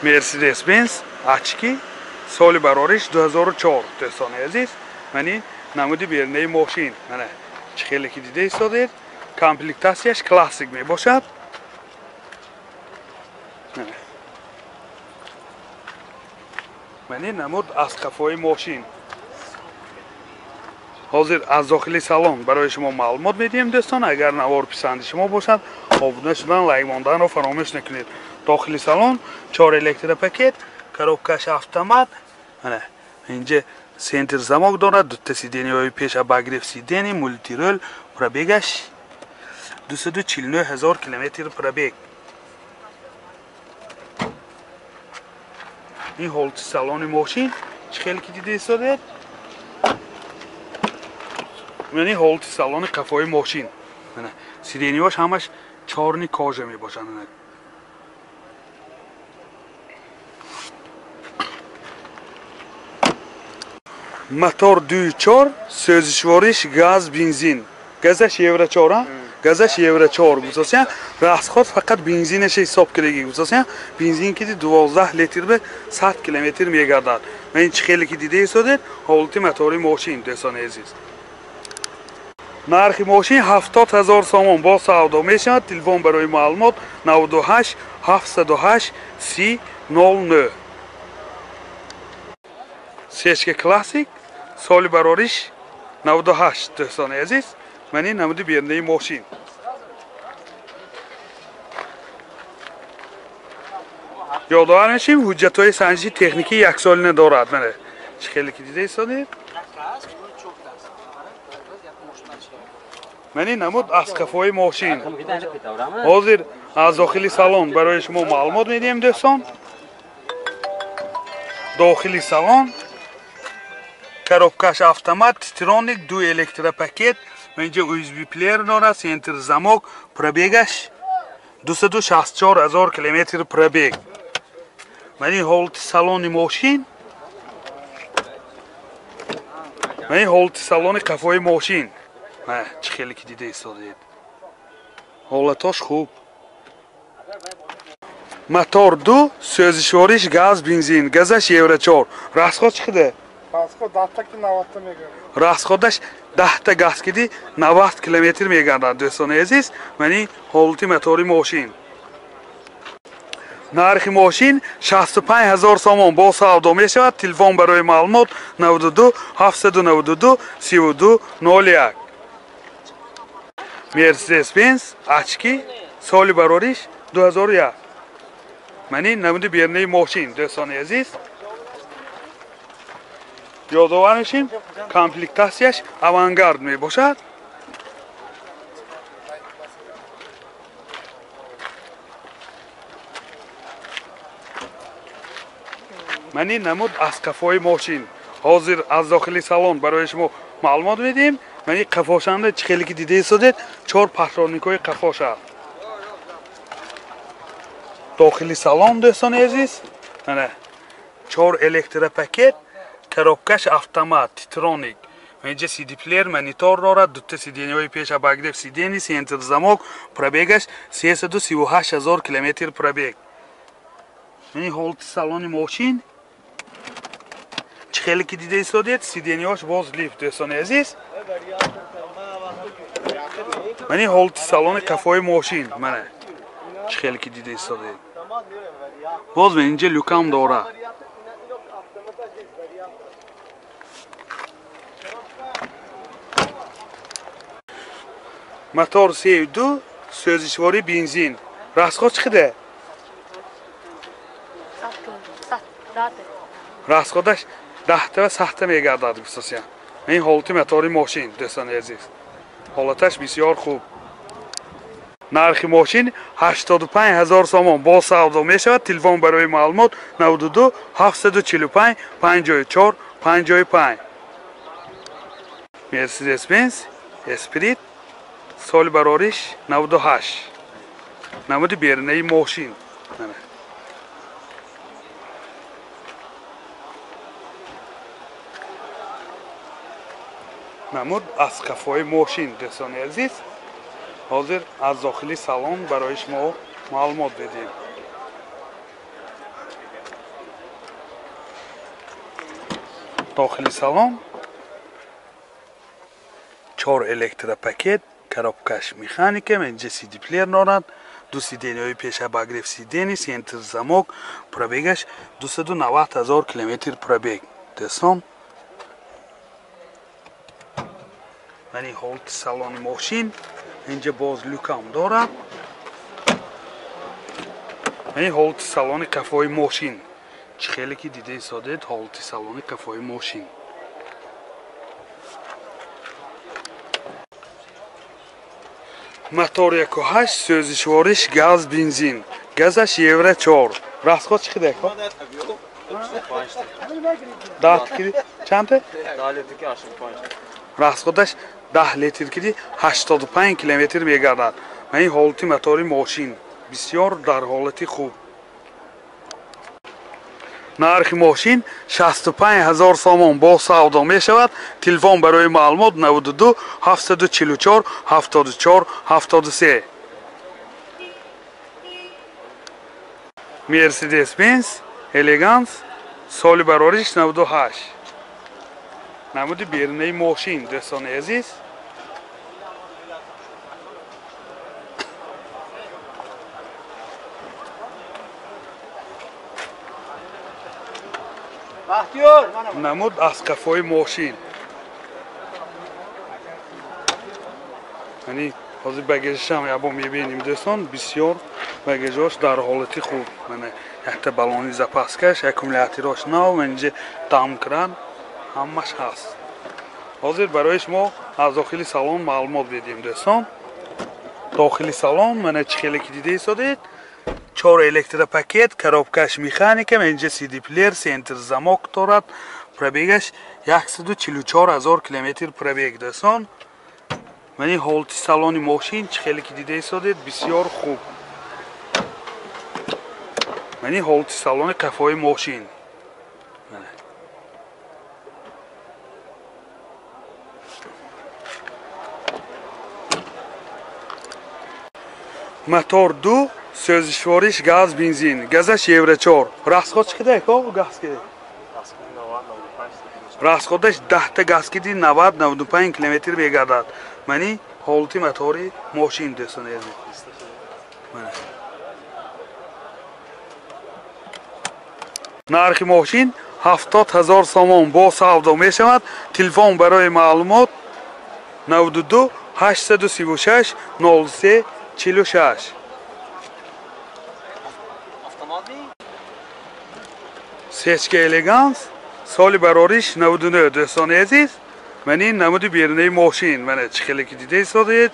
Mercedes-Benz очки соли барориш 2004 дӯстони азиз. Мани намуди бернаи мошин мана чихеле ки дида истодед. Комплектасияш классик мебошад. Мани намуд аз қафои мошин. ҳозир аз дохили салон барои шумо маълумот медиҳем дӯстон. Агар навор писанди шумо бошад, обуна шудан, лайк монданро фаромӯш накунед. Дохили салон 4 электропакет, коробкаш автомат. Mana inja center zamok dora, dutta sideniyoyi pesh abagrev sideni, multirol, probegash 249,000 kilometr probeg. این هولت سالن ماشین چخیلی که دیده ایستاده؟ یعنی هولت سالن قفای ماشین. نه سیدنیاش همش چارنی کاژه می باشن. Motor 2.4 sözüşvarish gaz benzin. Gazash Euro 4, gazash Euro 4 gusosyan. Rasxot faqat benzinش hisob kiragi gusosyan. Benzin ki 12 litr be 100 kilometr megardad. Men in chixeli ki dide isoded, holti motori moshin do'ston aziz. Narxi moshin 70,000 somon bo savdo meshad. Telefon baroyi ma'lumot 98 708 300. Sechka klassik soли барориш 98 дӯстони азиз. Мани намуди бернаи мошин. Ёдовар мешавем, ҳуҷҷатҳои санҷиши техникӣ 1 солина дорад. Мана чӣ хеле ки дида истодед? Мани намуд аз қафои мошин. Ҳозир аз дохили салон барои шумо маълумот медиҳем дӯстон. Дохили салон коробкаш автомат, титроник, 2 электропакет, инҷа USB плеер дорад, сентр замок, пробегаш 264,000 километр пробег. Мани ҳолати салони мошин. Мани ҳолати салони қафои мошин. Ма чӣ хеле ки дида истодед. Ҳолатош хуб. Motor 2 sözüşvarish gaz benzin, gazash Euro 4. Расход chiqdi? Расход 10 ta 90 megard. Расходаш 10 ta gaz kidi 90 kilometr megardad do'stoni aziz. Mani holati motori moshin. Narxi moshin 65,000 somon bo savdo meshavad. Telefon baroyi ma'lumot 92 792 32 01. Mercedes-Benz очки соли барориш 2001. Mani namudi bernayi moshin do'stoni aziz. Ёдовар мешавем, комплектасияш авангард мебошад. Мани намуд аз қафои мошин. Ҳозир аз дохили салон барои шумо маълумот медиҳем. Мани қафошанда чӣ хеле ки дида истодед, 4 патронникои қафоша. Дохили салон дӯстони азиз. Мана 4 электропакет, коробкаш автомат, титроник. Инҷа CD плеер, монитор дорад, дутта сидениҳои пеш абагрев сидени, сентр замок, пробегаш 338,000 километр пробег. Мани ҳолати салони мошин. Чӣ хеле ки дида истодед, сидениҳош боз лифт дӯстони азиз. Мани ҳолати салони қафои мошин. Мана чӣ хеле ки дида истодед. Боз мен инҷа люкам дорад. Motor 3.2 sözüşvari benzin. Расход chiqdi? Расходаш 10 ta va 100 ta megardad gusosyan. Men holati motori moshin do'stoni aziz. Holatash bisyor xub. Narxi moshin 85,000 somon bo savdo meshavad. Telefon baroyi ma'lumot 92 745 54 55. Mercedes-Benz Esprit соли барориш 98. Намуди бернаи мошин. Намуд аз қафои мошин дӯстони азиз. Ҳозир аз дохили салон барои шумо маълумот медиҳем. داخلی سالن 4 الکتروپاکت коробкаш механика اینجا سی دی پلیر دارد. دو سیدنی های پیش باگریف سیدنی سنتر زمک پرابگش 290,000 کیلومتر پرابگ دستم. منی هولت سالن ماشین اینجا باز لوکام دارد. منی هولت سالن کفای ماشین چه خیلی که دیده ساده هولت سالن کفای ماشین. мотор 1.8 سوزشوارش گاز بنزین گازش یورو 4 راست خود چی خیلی که؟ 10 لیتر چند؟ 10 لیتر که 85 راست خودش 10 لیتر که 85 کیلومتر میگردد. من این حالتی موتور ماشین بسیار در حالتی خوب. نرخ ماشین 65,000 سوم با سودا می شود. تلفن برای معلومات 92 744 74 73. مرسدس بنز الگانس سال برارش 98. نمود بیرونی ماشین دوستان عزیز. نمود از کفای ماشین یعنی حاضر بگیجش هم یابو میبینیم دوستان بسیار بگیجاش در حالتی خوب. من یک بالونی زپاسکش اکومولاتوراش نو اینجا دام کران همش هست. حاضر برایش ما از داخل سالن معلومات بدیم دوستان. داخل سالن من چه خیلی که دیده سادید 4 الکتروپاکت коробкаш механика اینجا سی دی پلیر سنتر زمک دارد. پرابگش 144,000 کیلومتر پرابگ دوستان. من این هولت سالن ماشین چه خیلی که دیده سادید بسیار خوب. من این هولت سالن کفای ماشین мотор 2 سوزشوارش گاز بنزین گازش یورو 4 راست خود چقدر که گاز کده راست خودش 10 تا گاز کدی 90 95 کیلومتر میگردد. منی هولتی موتوری ماشین دوستان عزیز. نرخ ماشین 70,000 سوم با سودا می شود. تلفن برای معلومات 92 836 03 46. سیچکه الگانس سال برارش 99 دوستان عزیز. من این نمود بیرونی ماشین من چه خیلی که دیده سادید.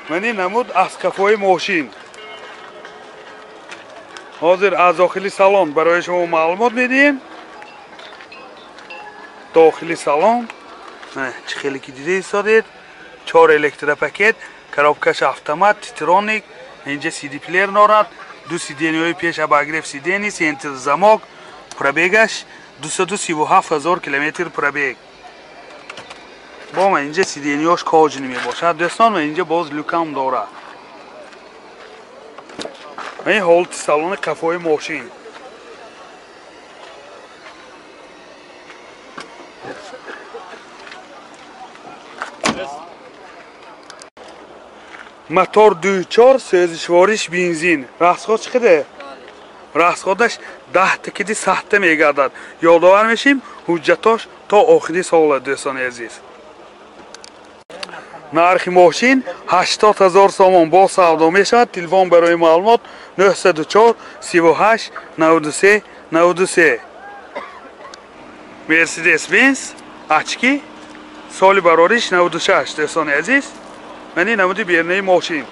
من این نمود از کفای ماشین. حاضر از داخلی سالن برای شما معلومات میدیم. داخلی سالن چه خیلی که دیده سادید 4 الکتروپاکت коробкаш автомат تیترونیک اینجا سی دی پلیر دارد. دو سیدنی های پیش باگریف سیدنی سنتر زمک پرابگش 237,000 کیلومتر پرابگ. با من اینجا سیدنی هاش کاج نمی باشد دوستان. و اینجا باز لوکام دارد. این هولت سالن کفای ماشین мотор 2.4 سوزشوارش بنزین راست خود چقدر راست خودش 10 تا کدی سخته میگردد. یادآور میشیم حجتاش تا آخری سال دوستان عزیز. نرخ ماشین 80,000 سوم با سودا میشود. تلفن برای معلومات 904 38 93 93. مرسدس بنز اچکی سال برارش 96 دوستان عزیز. من این نمودی بیرونی ماشین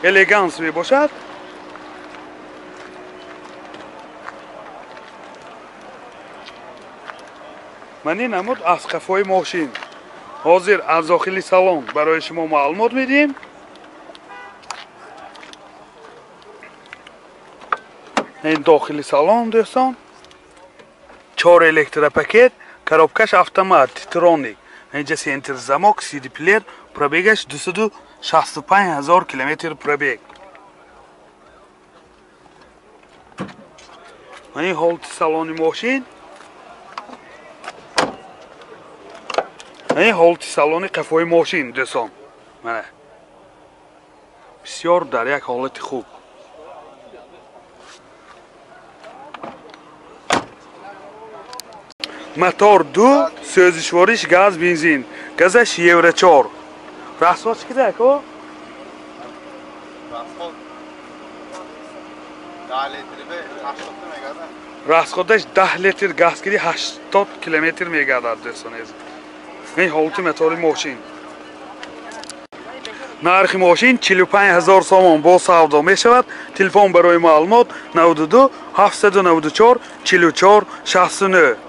الگانس می باشد. من این نمود از کفای ماشین. حاضر از داخلی سالن برای شما معلومات میدیم. این داخلی سالن دوستان 4 الکتروپاکت коробкаш автомат تیترونیک اینجا سنتر زمک سی دی پلیر پرابگش 265,000 کیلومتر پرابگ. این حالت سالن ماشین این حالت سالن قفای ماشین دوستان منه بسیار در یک حالت خوب موتور 2 سوزشواریش گاز بنزین گازش یورو 4 راسخ چقدر کو расходаш 10 литр газгирӣ 80 километр мегардад дӯстон азиз. این ҳолати мотори мошин. нархи мошин 45000 сомон бо савдо мешавад. телефон барои маълумот 92 794 44 69.